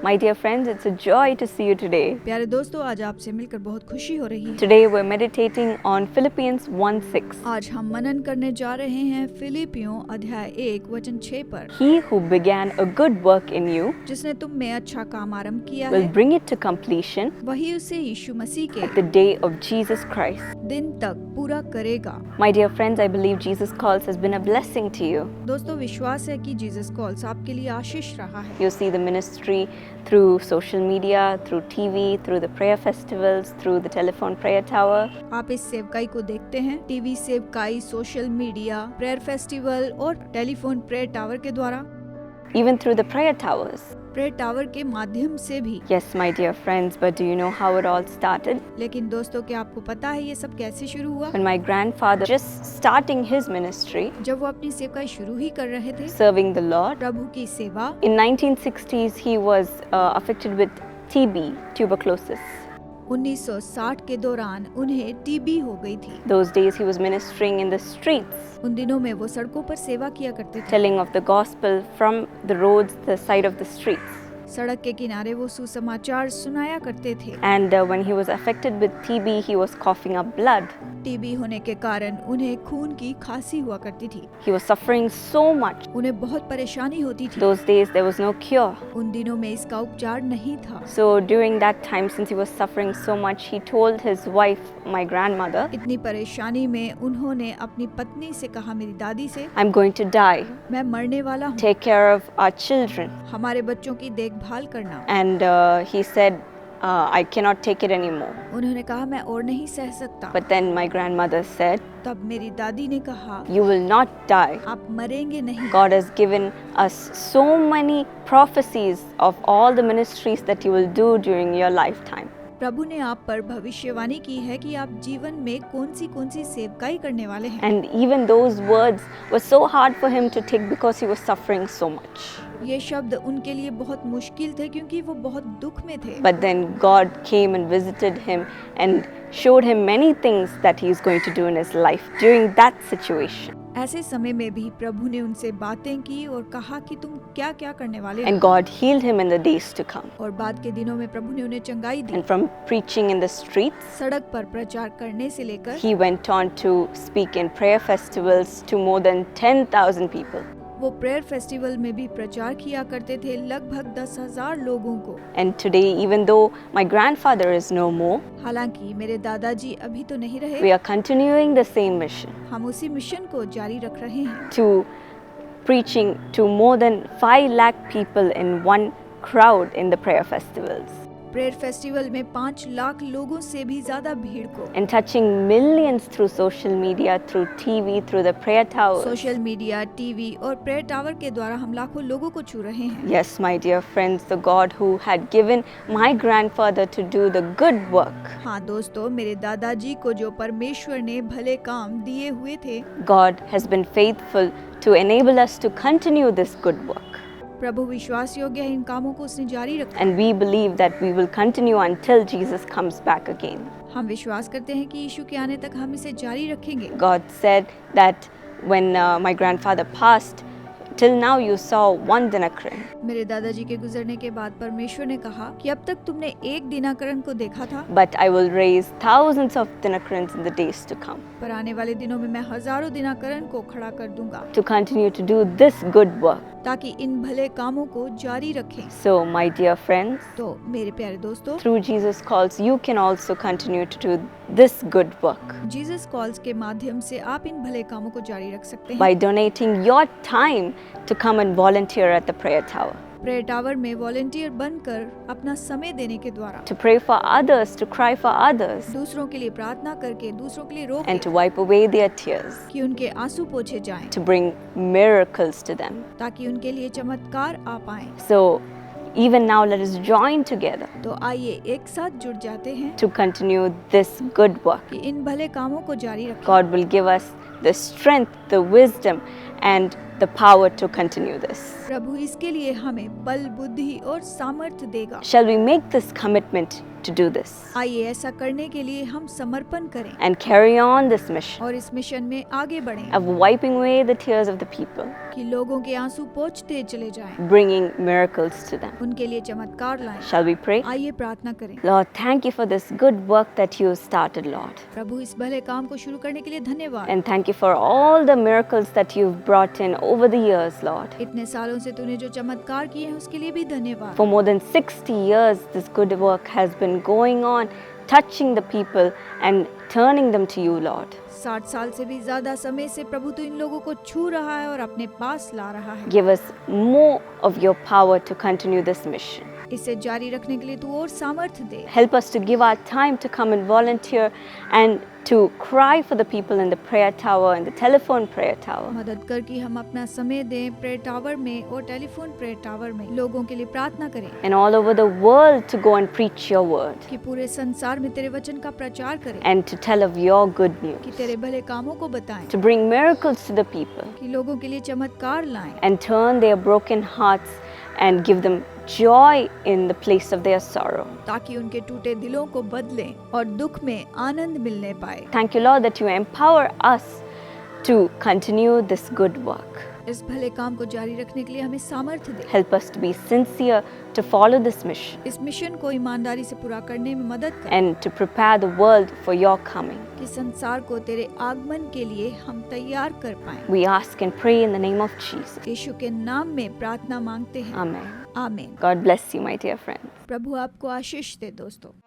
My dear friends, it's a joy to see you today. प्यारे दोस्तों, आज आपसे मिलकर बहुत खुशी हो रही है। Today we're meditating on Philippians 1:6. आज हम मनन करने जा रहे हैं फिलिपियों अध्याय 1 वचन 6 पर। He who began a good work in you जिसने तुम में अच्छा काम आरंभ किया will है, bring it to completion वही उसे यीशु मसीह के at the day of Jesus Christ. दिन तक पूरा करेगा। My dear friends, I believe Jesus Calls has been a blessing to you. दोस्तों, विश्वास है कि जीसस कॉल्स आपके लिए आशीष रहा है। You see the ministry through social media, through TV, through the prayer festivals, through the telephone prayer tower. आप इस सेवकाई को देखते हैं टीवी सेवकाई, सोशल मीडिया, प्रेयर फेस्टिवल और टेलीफोन प्रेयर टावर के द्वारा, Even through the prayer towers. Prayer tower के माध्यम से भी। Yes, my dear friends, but do you know how it all started? लेकिन दोस्तों, क्या आपको पता है ये सब कैसे शुरू हुआ? When my grandfather just starting his ministry, जब वो अपनी सेवकाई शुरू ही कर रहे थे, serving the Lord, प्रभु की सेवा, in 1960s he was affected with TB, tuberculosis. 1960 के दौरान उन्हें टीबी हो गई थी। Those days he was ministering in the streets, उन दिनों में वो सड़कों पर सेवा किया करते थे। telling of the gospel from the roads, the side of the streets. सड़क के किनारे वो सुसमाचार सुनाया करते थे। And when he was affected with TB, he was coughing up blood. TB होने के कारण उन्हें खून की खांसी हुआ करती थी। He was suffering so much. उन्हें बहुत परेशानी होती थी। Those days there was no cure. उन दिनों में इसका उपचार नहीं था। So during that time, since he was suffering so much, he told his wife, my grandmother, इतनी परेशानी में उन्होंने अपनी पत्नी से कहा, मेरी दादी से, I'm going to die. मैं मरने वाला हूँ, Take care of our children. हमारे बच्चों की देखभाल करना। And he said, I cannot take it anymore. उन्होंने कहा, मैं और नहीं सह सकता। But then my grandmother said, तब मेरी दादी ने कहा, you will not die. आप मरेंगे नहीं। God has given us so many prophecies of all the ministries that you will do during your lifetime. प्रभु ने आप पर भविष्यवाणी की है कि आप जीवन में कौन सी सेवकाई करने वाले हैं। And even those words were so hard for him to take because he was suffering so much. ये शब्द उनके लिए बहुत मुश्किल थे क्योंकि वो बहुत दुख में थे। But then God came and visited him and showed him many things that he is going to do in his life during that situation. ऐसे समय में भी प्रभु ने उनसे बातें की और कहा कि तुम क्या क्या करने वाले हो। And God healed him in the days to come. और बाद के दिनों में प्रभु ने उन्हें चंगाई दी। And from preaching in the streets, सड़क पर प्रचार करने से लेकर he went on to speak in prayer festivals to more than 10,000 people. वो प्रेयर फेस्टिवल में भी प्रचार किया करते थे लगभग 10,000 लोगों को। And today, even though my grandfather is no more, हालांकि मेरे दादाजी अभी तो नहीं रहे, we are continuing the same mission हम उसी मिशन को जारी रख रहे हैं। to preaching to more than 5 lakh people in one crowd in the prayer festivals. Prayer festival में 5 लाख लोगों से भी ज्यादा भीड़ को, And touching millions through social media, through TV, through the prayer towers. Social media, TV और prayer tower के द्वारा हम लाखों लोगों को छू रहे हैं। Yes, my dear friends, the God who had given my grandfather to do the good work, हाँ दोस्तों, मेरे दादाजी को जो परमेश्वर ने भले काम दिए हुए थे, God has been faithful to enable us to continue this good work. प्रभु विश्वास योग्य है, इन कामों को उसने जारी रखा। And we believe that we will continue until Jesus comes back again. हम विश्वास करते हैं कि यीशु के आने तक हम इसे जारी रखेंगे। God said that when my grandfather passed, till now you saw one dinakaran. मेरे दादाजी के गुजरने के बाद परमेश्वर ने कहा कि अब तक तुमने एक दिनाकरण को देखा था, But I will raise thousands of dinakarans in the days to come पर आने वाले दिनों में मैं हजारों दिनाकरण को खड़ा कर दूंगा, to continue to do this good work. ताकि इन भले कामों को जारी रखें। So, my dear friends, तो मेरे प्यारे दोस्तों, through Jesus Calls, you can also continue to do this good work Jesus calls के माध्यम से आप इन भले कामों को जारी रख सकते हैं by donating your time to come and volunteer at the prayer tower, prayer tower में वॉलंटियर बनकर अपना समय देने के द्वारा, to pray for others, to cry for others, दूसरों के लिए प्रार्थना करके, दूसरों के लिए रो and to wipe away their tears, कि उनके आंसू पोंछे जाएं, to bring miracles to them. ताकि उनके लिए चमत्कार आ पाएं। So, even now let us join together तो आइए एक साथ जुड़ जाते हैं to continue this good work. कि इन भले कामों को जारी रखें। God will give us the strength, the wisdom, and the power to continue this. प्रभु इसके लिए हमें बल, बुद्धि और सामर्थ्य देगा। Shall we make this commitment to do this आइए ऐसा करने के लिए हम समर्पण करें and carry on this mission और इस मिशन में आगे बढ़ें of wiping away the tears of the people, कि लोगों के आंसू पोंछते चले जाएं, bringing miracles to them? उनके लिए चमत्कार लाएं। Shall we pray? आइए प्रार्थना करें। Lord, thank you for this good work that you started, Lord. प्रभु इस भले काम को शुरू करने के लिए धन्यवाद। And thank you for all the miracles that you've brought in over the years, Lord. इतने सालों से तूने जो चमत्कार किए हैं उसके लिए भी धन्यवाद। For more than 60 years, this good work has been going on, touching the people and turning them to you, Lord. 60 साल से भी ज्यादा समय से प्रभु तू इन लोगों को छू रहा है और अपने पास ला रहा है। Give us more of your power to continue this mission. इसे जारी रखने के लिए तू और सामर्थ्य दे। Help us to give our time to come and volunteer and to cry for the people in the prayer tower and the telephone prayer tower. मदद कर कि हम अपना समय दें प्रेयर टावर में और टेलीफोन प्रेयर टावर में लोगों के लिए प्रार्थना करें And all over the world to go and preach your word कि पूरे संसार में तेरे वचन का प्रचार करें, and to tell of your good कि news, तेरे भले कामों को बताएं, to bring miracles to the people कि लोगों के लिए चमत्कार लाएं and turn their broken hearts and give them joy in the place of their sorrow. ताकि उनके टूटे दिलों को बदलें और दुख में आनंद मिलने पाए। Thank you, Lord, that you empower us to continue this good work. इस भले काम को जारी रखने के लिए हमें सामर्थ्य दे। Help us to be sincere to follow this mission इस मिशन को ईमानदारी से पूरा करने में मदद कर and to prepare the world for your coming. कि संसार को तेरे आगमन के लिए हम तैयार कर पाएं। We ask and pray in the name of Jesus. यीशु के नाम में प्रार्थना मांगते हैं। Amen. आमीन। God bless you, my dear friends. प्रभु आपको आशीष दे दोस्तों।